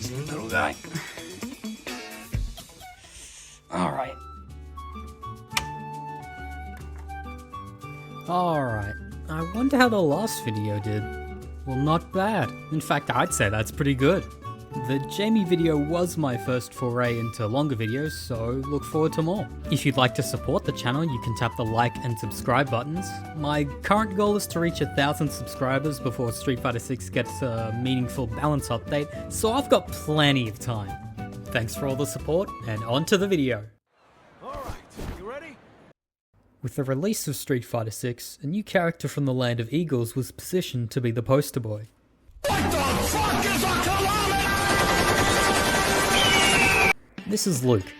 Easy, little guy. Alright. I wonder how the last video did. Well, not bad. In fact, I'd say that's pretty good. The Jamie video was my first foray into longer videos, so look forward to more. If you'd like to support the channel, you can tap the like and subscribe buttons. My current goal is to reach 1,000 subscribers before Street Fighter 6 gets a meaningful balance update, so I've got plenty of time. Thanks for all the support, and on to the video. Alright, you ready? With the release of Street Fighter 6, a new character from the Land of Eagles was positioned to be the poster boy. What the fuck is a kilometer? This is Luke,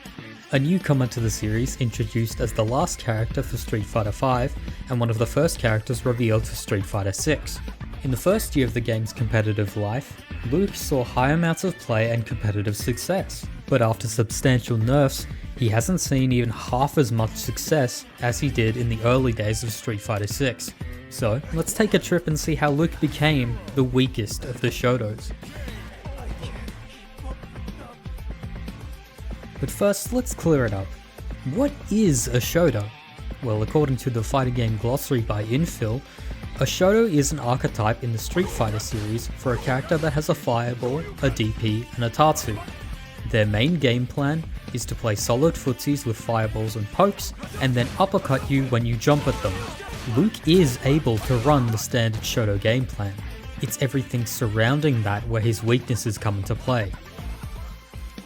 a newcomer to the series introduced as the last character for Street Fighter V and one of the first characters revealed for Street Fighter 6. In the first year of the game's competitive life, Luke saw high amounts of play and competitive success, but after substantial nerfs, he hasn't seen even half as much success as he did in the early days of Street Fighter 6. So, let's take a trip and see how Luke became the weakest of the Shotos. But first, let's clear it up. What is a Shoto? Well, according to the fighting game glossary by Infill, a Shoto is an archetype in the Street Fighter series for a character that has a fireball, a DP, and a Tatsu. Their main game plan is to play solid footsies with fireballs and pokes, and then uppercut you when you jump at them. Luke is able to run the standard Shoto game plan. It's everything surrounding that where his weaknesses come into play.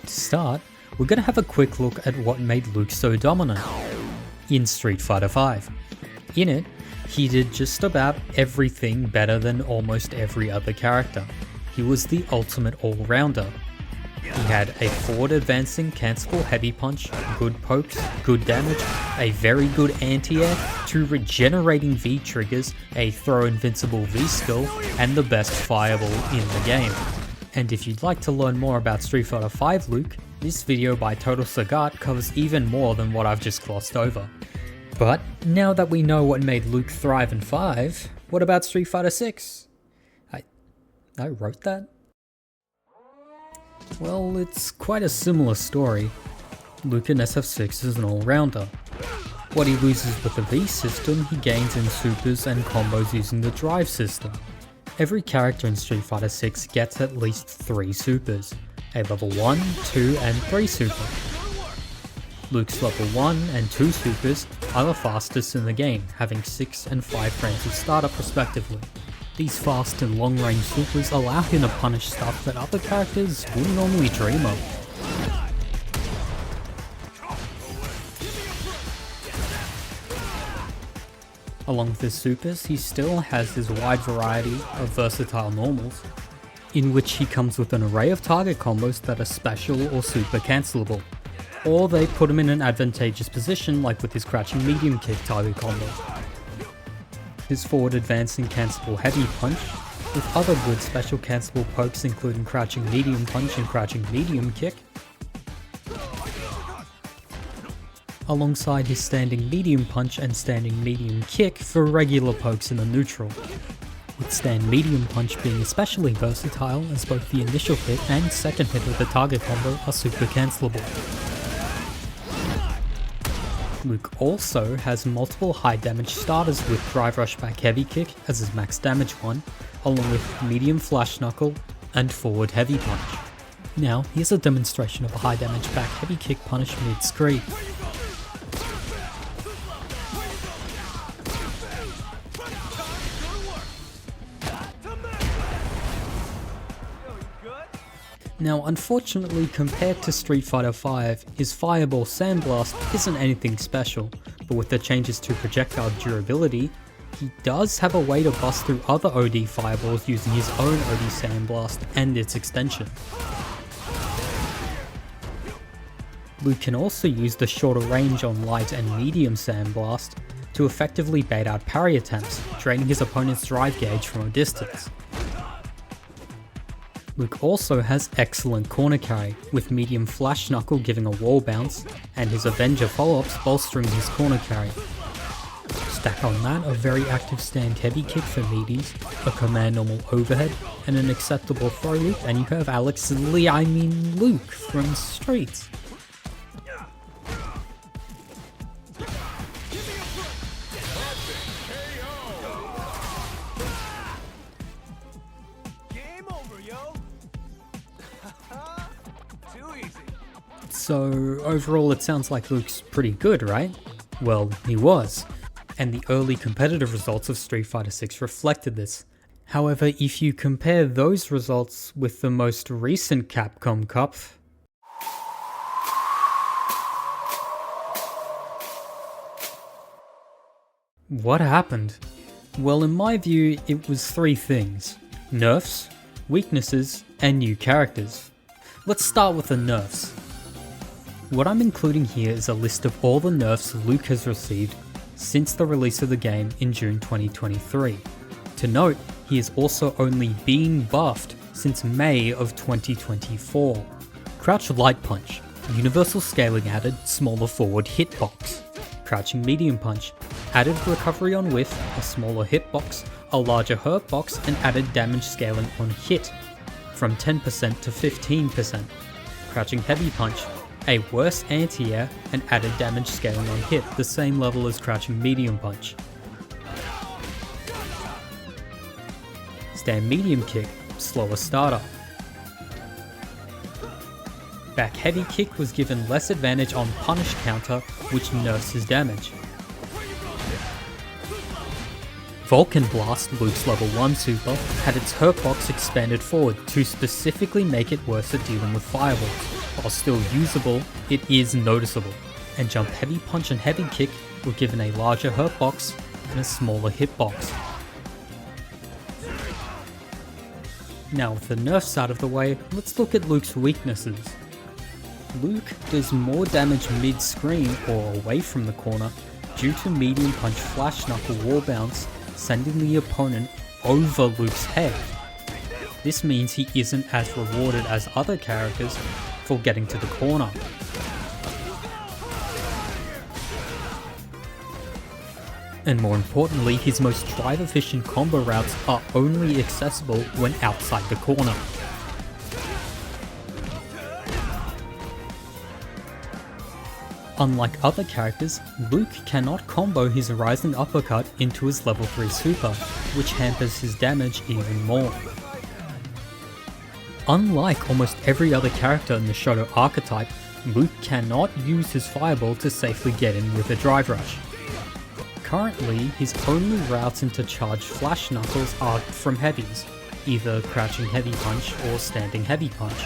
To start, we're going to have a quick look at what made Luke so dominant in Street Fighter V. In it, he did just about everything better than almost every other character. He was the ultimate all-rounder. He had a forward advancing cancelable heavy punch, good pokes, good damage, a very good anti-air, 2 regenerating V triggers, a throw invincible V skill, and the best fireball in the game. And if you'd like to learn more about Street Fighter V Luke, this video by Total Sagat covers even more than what I've just glossed over. But now that we know what made Luke thrive in 5, what about Street Fighter 6? I wrote that? Well, it's quite a similar story. Luke in SF6 is an all-rounder. What he loses with the V system, he gains in supers and combos using the drive system. Every character in Street Fighter 6 gets at least 3 supers, a level 1, 2 and 3 super. Luke's level 1 and 2 supers are the fastest in the game, having 6 and 5 frames of startup respectively. These fast and long range supers allow him to punish stuff that other characters wouldn't normally dream of. Along with his supers, he still has his wide variety of versatile normals, in which he comes with an array of target combos that are special or super cancelable, or they put him in an advantageous position like with his crouching medium kick target combo. His forward advancing cancelable heavy punch, with other good special cancelable pokes including crouching medium punch and crouching medium kick, alongside his standing medium punch and standing medium kick for regular pokes in the neutral, with stand medium punch being especially versatile as both the initial hit and second hit of the target combo are super cancelable. Luke also has multiple high damage starters with drive rush back heavy kick as his max damage one, along with medium flash knuckle and forward heavy punch. Now here's a demonstration of a high damage back heavy kick punish mid-screen. Now unfortunately, compared to Street Fighter V, his Fireball Sandblast isn't anything special, but with the changes to projectile durability, he does have a way to bust through other OD Fireballs using his own OD Sandblast and its extension. Luke can also use the shorter range on light and medium Sandblast to effectively bait out parry attempts, draining his opponent's drive gauge from a distance. Luke also has excellent corner carry, with medium flash knuckle giving a wall bounce, and his Avenger follow-ups bolstering his corner carry. Stack on that a very active stand heavy kick for meaties, a command normal overhead, and an acceptable throw loop, and you have Luke from Streets. Game over, yo. Too easy. So overall it sounds like Luke's pretty good, right? Well, he was. And the early competitive results of Street Fighter 6 reflected this. However, if you compare those results with the most recent Capcom Cup, what happened? Well, in my view, it was three things: nerfs, weaknesses, and new characters. Let's start with the nerfs. What I'm including here is a list of all the nerfs Luke has received since the release of the game in June 2023. To note, he has also only been buffed since May of 2024. Crouch Light Punch, universal scaling added, smaller forward hitbox. Crouching Medium Punch, added recovery on whiff, a smaller hitbox, a larger hurt box, and added damage scaling on hit, from 10% to 15%. Crouching Heavy Punch, a worse anti-air and added damage scaling on hit, the same level as Crouching Medium Punch. Stand Medium Kick, slower startup. Back Heavy Kick was given less advantage on Punish counter, which nerfs his damage. Vulcan Blast, Luke's level 1 super, had its hurt box expanded forward to specifically make it worse at dealing with fireballs. While still usable, it is noticeable. And Jump Heavy Punch and Heavy Kick were given a larger hurt box and a smaller hitbox. Now with the nerfs out of the way, let's look at Luke's weaknesses. Luke does more damage mid-screen or away from the corner due to Medium Punch Flash Knuckle wall bounce, sending the opponent over Luke's head. This means he isn't as rewarded as other characters for getting to the corner. And more importantly, his most drive efficient combo routes are only accessible when outside the corner. Unlike other characters, Luke cannot combo his rising uppercut into his level 3 super, which hampers his damage even more. Unlike almost every other character in the Shoto archetype, Luke cannot use his fireball to safely get in with a drive rush. Currently, his only routes into charged Flash Knuckles are from heavies, either Crouching Heavy Punch or Standing Heavy Punch.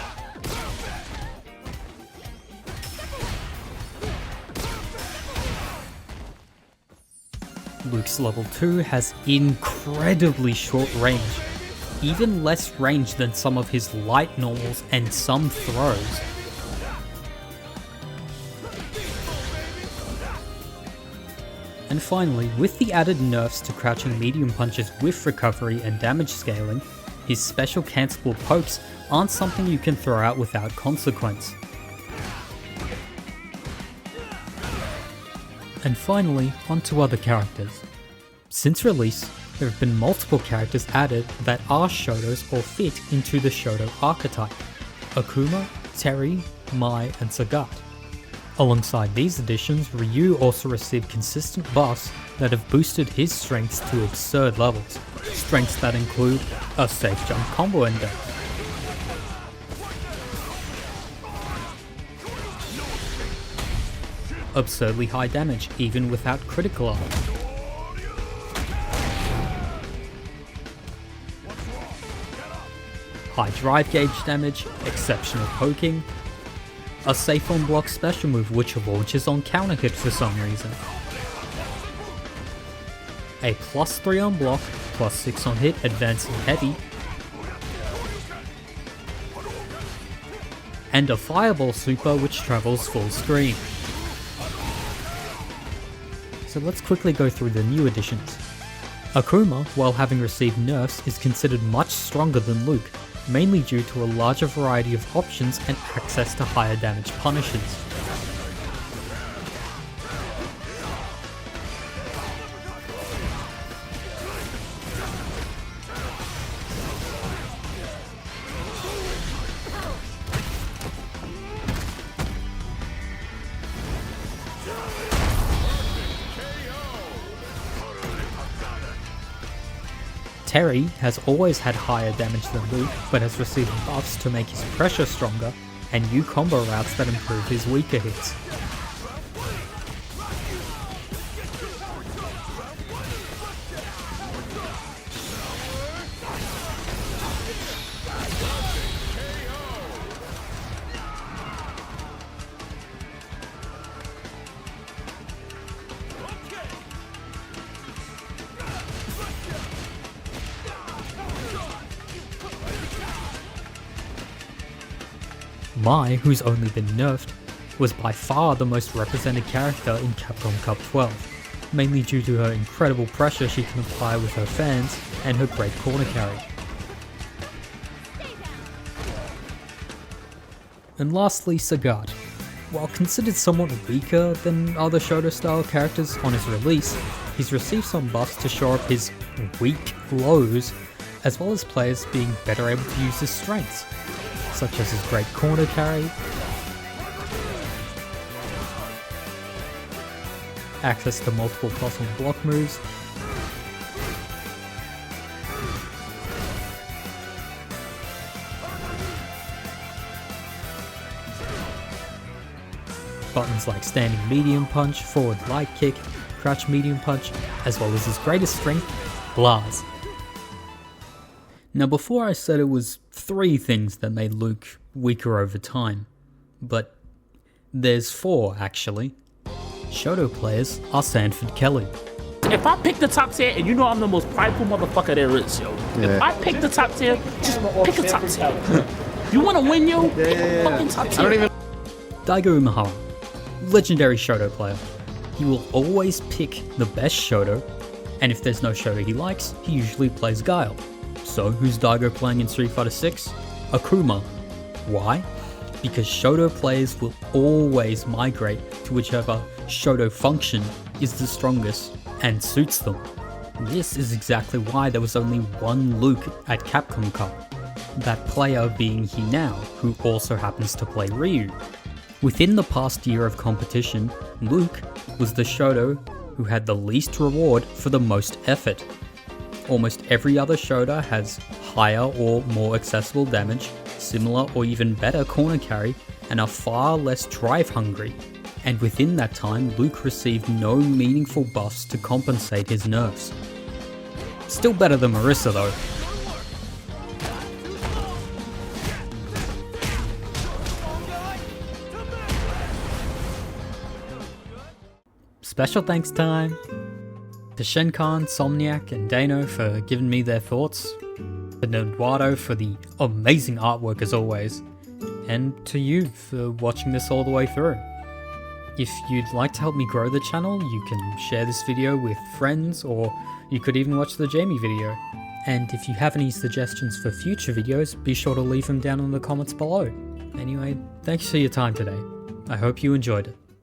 Luke's level 2 has incredibly short range, even less range than some of his light normals and some throws. And finally, with the added nerfs to Crouching Medium Punches with recovery and damage scaling, his special cancelable pokes aren't something you can throw out without consequence. And finally, onto other characters. Since release, there have been multiple characters added that are Shotos or fit into the Shoto archetype: Akuma, Terry, Mai, and Sagat. Alongside these additions, Ryu also received consistent buffs that have boosted his strengths to absurd levels, strengths that include a safe jump combo ender, absurdly high damage even without critical art, high drive gauge damage, exceptional poking, a safe on block special move which launches on counter hit for some reason, a +3 on block, +6 on hit, advancing heavy, and a fireball super which travels full screen. So let's quickly go through the new additions. Akuma, while having received nerfs, is considered much stronger than Luke, mainly due to a larger variety of options and access to higher damage punishes. Terry has always had higher damage than Luke, but has received buffs to make his pressure stronger, and new combo routes that improve his weaker hits. Mai, who's only been nerfed, was by far the most represented character in Capcom Cup 12, mainly due to her incredible pressure she can apply with her fans and her great corner carry. And lastly, Sagat. While considered somewhat weaker than other Shoto style characters on his release, he's received some buffs to shore up his weak lows, as well as players being better able to use his strengths, such as his great corner carry, access to multiple cross-on block moves, buttons like standing medium punch, forward light kick, crouch medium punch, as well as his greatest strength, Blaz. Now before I said it was 3 things that made Luke weaker over time, but there's 4 actually. Shoto players are Sanford Kelly. If I pick the top tier, and you know I'm the most prideful motherfucker there is, yo. If I pick the top tier, just pick a top tier. You wanna win, yo? Pick fucking top tier. Daigo Umehara, legendary Shoto player. He will always pick the best Shoto, and if there's no Shoto he likes, he usually plays Guile. So who's Daigo playing in Street Fighter 6? Akuma. Why? Because Shoto players will always migrate to whichever Shoto function is the strongest and suits them. This is exactly why there was only one Luke at Capcom Cup, that player being Hinao, who also happens to play Ryu. Within the past year of competition, Luke was the Shoto who had the least reward for the most effort. Almost every other Shoto has higher or more accessible damage, similar or even better corner carry, and are far less drive hungry. And within that time, Luke received no meaningful buffs to compensate his nerfs. Still better than Marissa though. Special thanks time to Schenkhan, Somniac and Dano for giving me their thoughts, to Nedwardo for the amazing artwork as always, and to you for watching this all the way through. If you'd like to help me grow the channel, you can share this video with friends, or you could even watch the Jamie video. And if you have any suggestions for future videos, be sure to leave them down in the comments below. Anyway, thanks for your time today. I hope you enjoyed it.